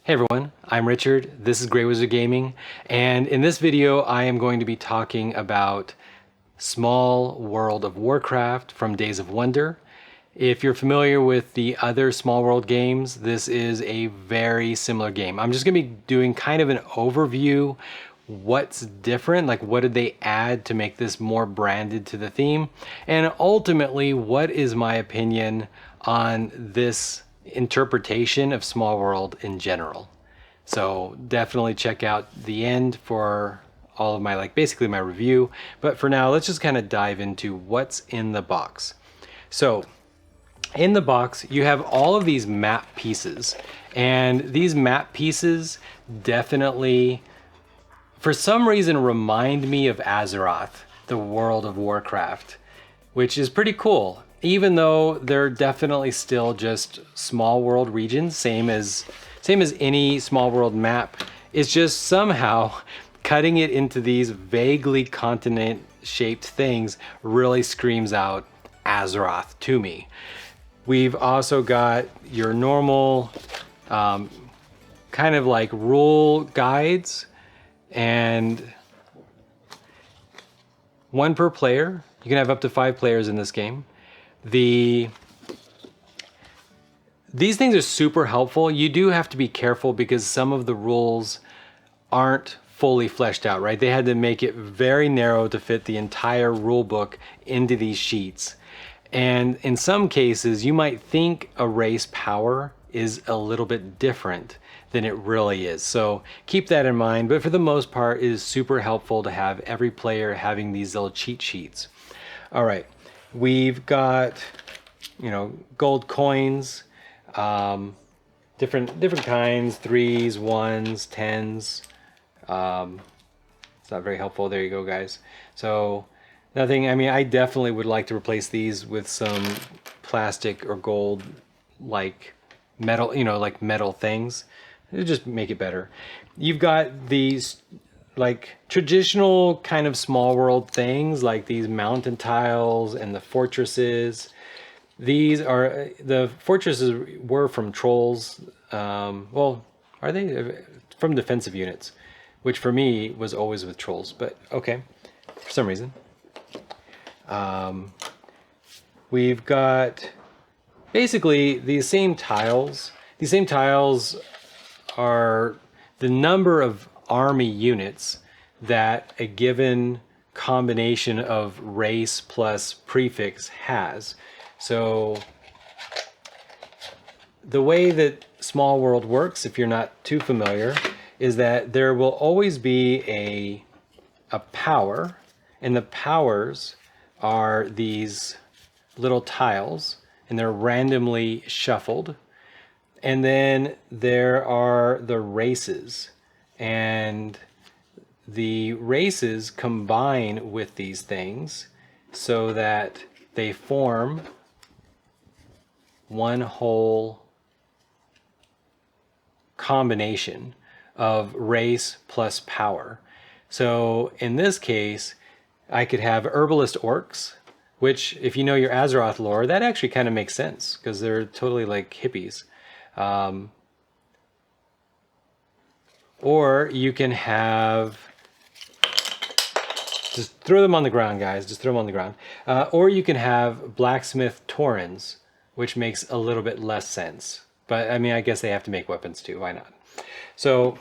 Hey everyone, I'm Richard, this is Grey Wizard Gaming, and in this video I am going to be talking about Small World of Warcraft from Days of Wonder. If you're familiar with the other Small World games, this is a very similar game. I'm just going to be doing kind of an overview, what's different, like what did they add to make this more branded to the theme, and ultimately what is my opinion on this interpretation of Small World in general. So definitely check out the end for all of my, basically my review. But for now, let's just kind of dive into what's in the box. So in the box, you have all of these map pieces, and these map pieces definitely, for some reason, remind me of Azeroth, the World of Warcraft, which is pretty cool. Even though they're definitely still just small world regions, same as any small world map, it's just somehow cutting it into these vaguely continent shaped things really screams out Azeroth to me. We've also got your normal kind of like rule guides, and one per player. You can have up to 5 players in this game. These things are super helpful. You do have to be careful because some of the rules aren't fully fleshed out, right? They had to make it very narrow to fit the entire rule book into these sheets. And in some cases, you might think a race power is a little bit different than it really is. So keep that in mind. But for the most part, it is super helpful to have every player having these little cheat sheets. All right. We've got, gold coins, different kinds, 3s, 1s, 10s. It's not very helpful. There you go, guys. So nothing, I definitely would like to replace these with some plastic or gold, like metal, like metal things. It'll just make it better. You've got these like traditional kind of small world things, like these mountain tiles and the fortresses. These are, the fortresses were from trolls. Well, are they from defensive units, which for me was always with trolls, but okay, for some reason. We've got basically these same tiles. These same tiles are the number of army units that a given combination of race plus prefix has. So the way that Small World works, if you're not too familiar, is that there will always be a power, and the powers are these little tiles, and they're randomly shuffled. And then there are the races, and the races combine with these things so that they form one whole combination of race plus power. So in this case, I could have herbalist orcs, which, if you know your Azeroth lore, that actually kind of makes sense because they're totally like hippies. Or you can have, just throw them on the ground, guys, just throw them on the ground. Or you can have blacksmith taurens, which makes a little bit less sense. But I guess they have to make weapons too, why not? So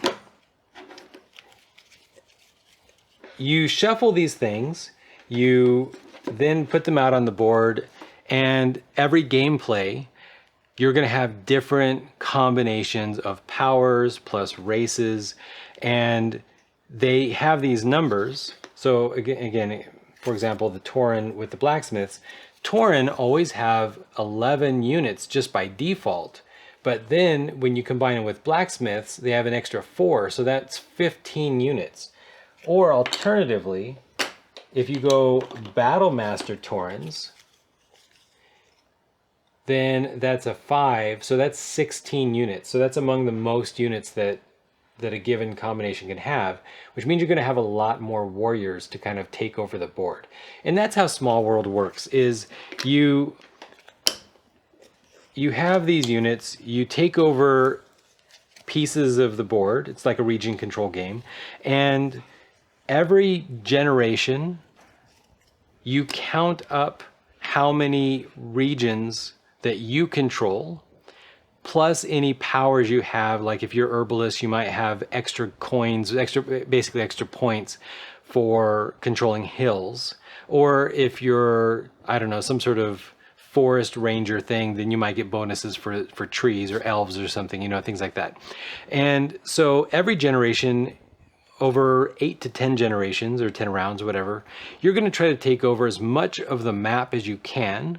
you shuffle these things, you then put them out on the board, and every gameplay, you're going to have different combinations of powers plus races, and they have these numbers. So again, for example, the Tauren with the blacksmiths, Tauren always have 11 units just by default. But then when you combine them with blacksmiths, they have an extra 4, so that's 15 units. Or alternatively, if you go Battlemaster Taurens, then that's a 5, so that's 16 units. So that's among the most units that a given combination can have, which means you're going to have a lot more warriors to kind of take over the board. And that's how Small World works, is you have these units, you take over pieces of the board. It's like a region control game. And every generation, you count up how many regions that you control, plus any powers you have. Like if you're herbalist, you might have extra coins, basically extra points for controlling hills. Or if you're, I don't know, some sort of forest ranger thing, then you might get bonuses for trees or elves or something, you know, things like that. And so every generation, over 8 to 10 generations or 10 rounds, whatever, you're going to try to take over as much of the map as you can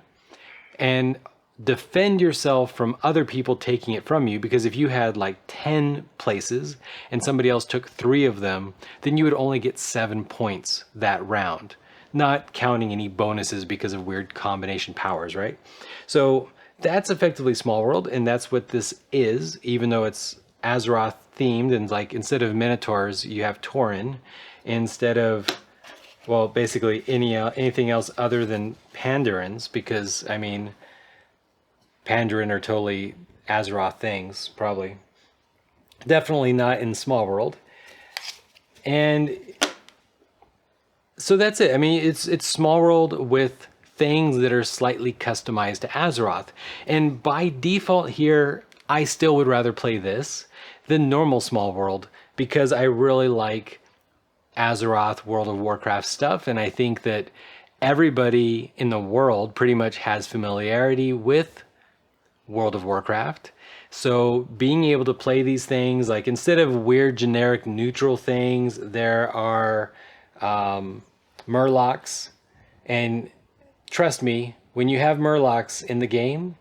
and defend yourself from other people taking it from you. Because if you had like 10 places and somebody else took 3 of them, then you would only get 7 points that round, not counting any bonuses because of weird combination powers, right? So that's effectively Smallworld, and that's what this is, even though it's Azeroth themed, and like instead of minotaurs you have tauren, instead of, well, basically anything else other than pandurins, because I mean Pandarin are totally Azeroth things, probably. Definitely not in Smallworld. And so that's it. I mean, it's Smallworld with things that are slightly customized to Azeroth. And by default here, I still would rather play this than normal Smallworld, because I really like Azeroth World of Warcraft stuff, and I think that everybody in the world pretty much has familiarity with World of Warcraft. So being able to play these things, like instead of weird generic neutral things, there are Murlocs. And trust me, when you have Murlocs in the game,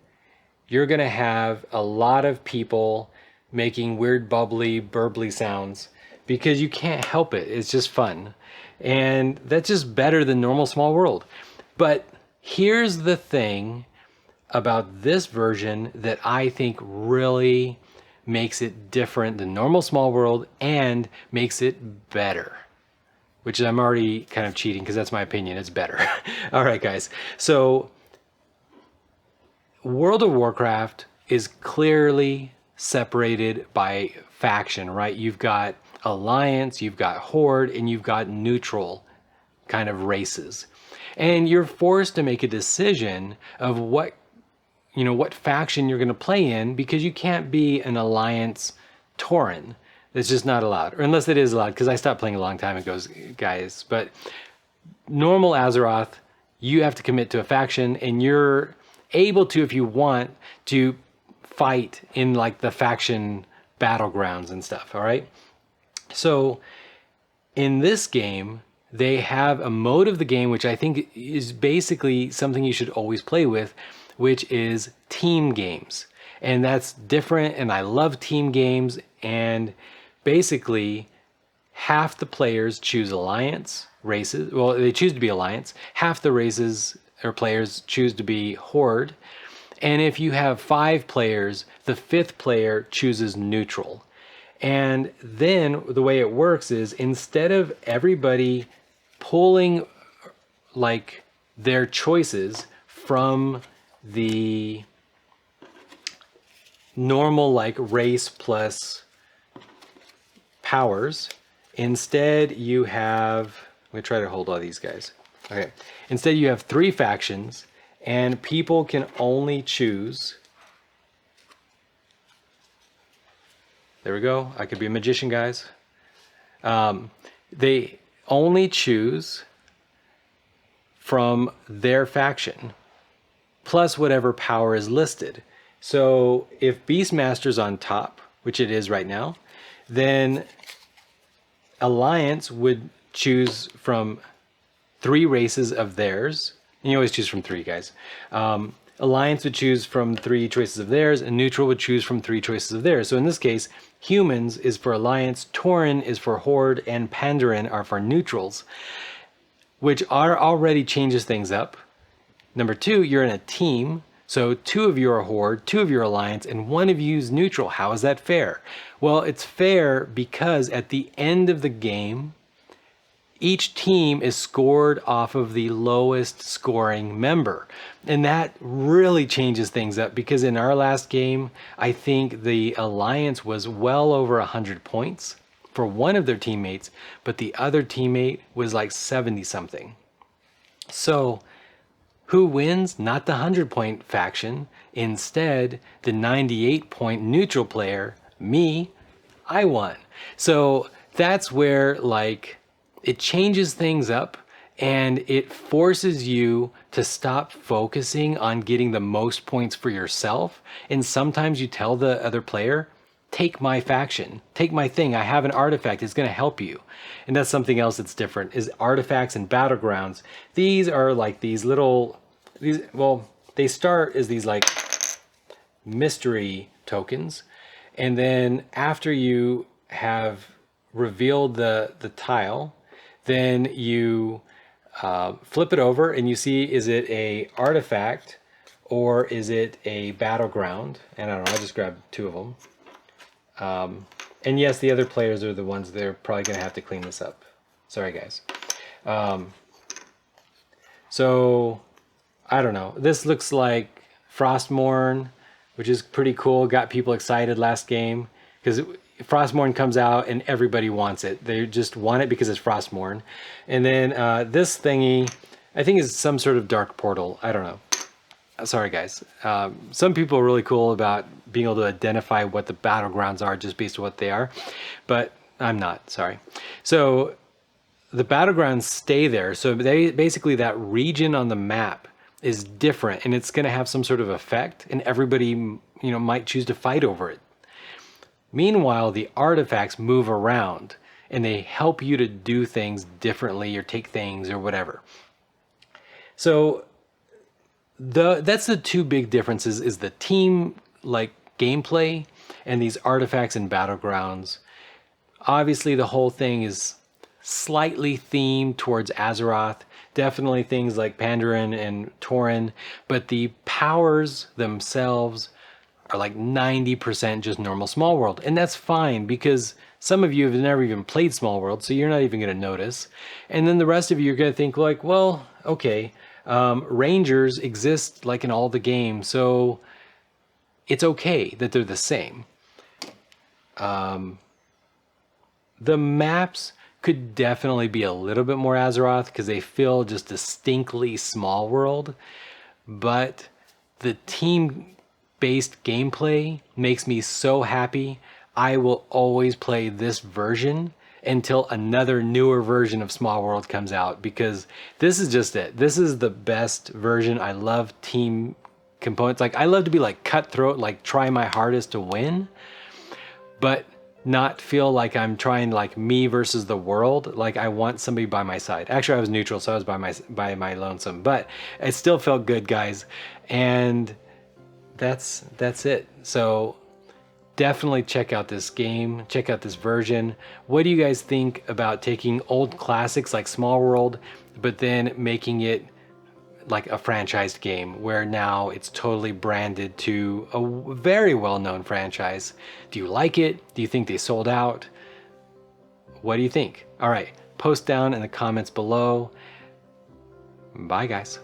you're gonna have a lot of people making weird bubbly burbly sounds because you can't help it. It's just fun. And that's just better than normal Smallworld. But here's the thing about this version that I think really makes it different than normal Smallworld and makes it better, which I'm already kind of cheating because that's my opinion. It's better. All right, guys. So World of Warcraft is clearly separated by faction, right? You've got Alliance, you've got Horde, and you've got neutral kind of races. And you're forced to make a decision of what faction you're going to play in, because you can't be an Alliance tauren. It's just not allowed, or unless it is allowed, because I stopped playing a long time ago, guys. But normal Azeroth, you have to commit to a faction, and you're able to, if you want, to fight in like the faction battlegrounds and stuff, all right? So in this game, they have a mode of the game which I think is basically something you should always play with, which is team games. And that's different, and I love team games. And basically, half the players choose Alliance races. Well, they choose to be Alliance. Half the races or players choose to be Horde. And if you have 5 players, the 5th player chooses neutral. And then the way it works is, instead of everybody pulling like their choices from the normal like race plus powers, instead you have, let me try to hold all these guys. Okay. Instead you have 3 factions, and people can only choose, there we go, I could be a magician, guys. They only choose from their faction, plus whatever power is listed. So if Beastmaster's on top, which it is right now, then Alliance would choose from 3 races of theirs. And you always choose from 3, guys. Alliance would choose from 3 choices of theirs, and neutral would choose from 3 choices of theirs. So in this case, humans is for Alliance, tauren is for Horde, and Pandarin are for neutrals, which already changes things up. Number 2, you're in a team. So 2 of you are Horde, 2 of you are Alliance, and 1 of you is neutral. How is that fair? Well, it's fair because at the end of the game, each team is scored off of the lowest scoring member. And that really changes things up, because in our last game, I think the Alliance was well over 100 points for one of their teammates, but the other teammate was like 70 something. So who wins? Not the 100-point faction. Instead, the 98-point neutral player, me, I won. So that's where, like, it changes things up, and it forces you to stop focusing on getting the most points for yourself. And sometimes you tell the other player, take my faction, take my thing. I have an artifact, it's going to help you. And that's something else that's different, is artifacts and battlegrounds. These are like these little, well, they start as these like mystery tokens. And then after you have revealed the tile, then you flip it over and you see, is it a artifact or is it a battleground? And I don't know, I just grabbed two of them. And yes, the other players are the ones that are probably going to have to clean this up. Sorry, guys. So, I don't know. This looks like Frostmourne, which is pretty cool. Got people excited last game, because Frostmourne comes out and everybody wants it. They just want it because it's Frostmourne. And then this thingy, I think is some sort of dark portal. I don't know. Sorry, guys. Some people are really cool about being able to identify what the battlegrounds are just based on what they are, but I'm not. Sorry. So the battlegrounds stay there. So they basically, that region on the map is different, and it's going to have some sort of effect, and everybody, might choose to fight over it. Meanwhile, the artifacts move around and they help you to do things differently or take things or whatever. So that's the two big differences, is the team like gameplay and these artifacts and battlegrounds. Obviously the whole thing is slightly themed towards Azeroth, definitely things like Pandaren and Tauren, but the powers themselves are like 90% just normal Smallworld. And that's fine, because some of you have never even played Smallworld, so you're not even going to notice. And then the rest of you are going to think like, well, okay, Rangers exist like in all the games, so it's okay that they're the same. The maps could definitely be a little bit more Azeroth, because they feel just distinctly Smallworld, but the team-based gameplay makes me so happy. I will always play this version until another newer version of Smallworld comes out, because this is just it. This is the best version. I love team components. Like, I love to be like cutthroat, like try my hardest to win, but not feel like I'm trying like me versus the world. Like, I want somebody by my side. Actually, I was neutral, so I was by my lonesome, but it still felt good, guys. And that's it. So definitely check out this game, check out this version. What do you guys think about taking old classics like Smallworld, but then making it like a franchised game, where now it's totally branded to a very well-known franchise? Do you like it? Do you think they sold out? What do you think? All right, post down in the comments below. Bye, guys.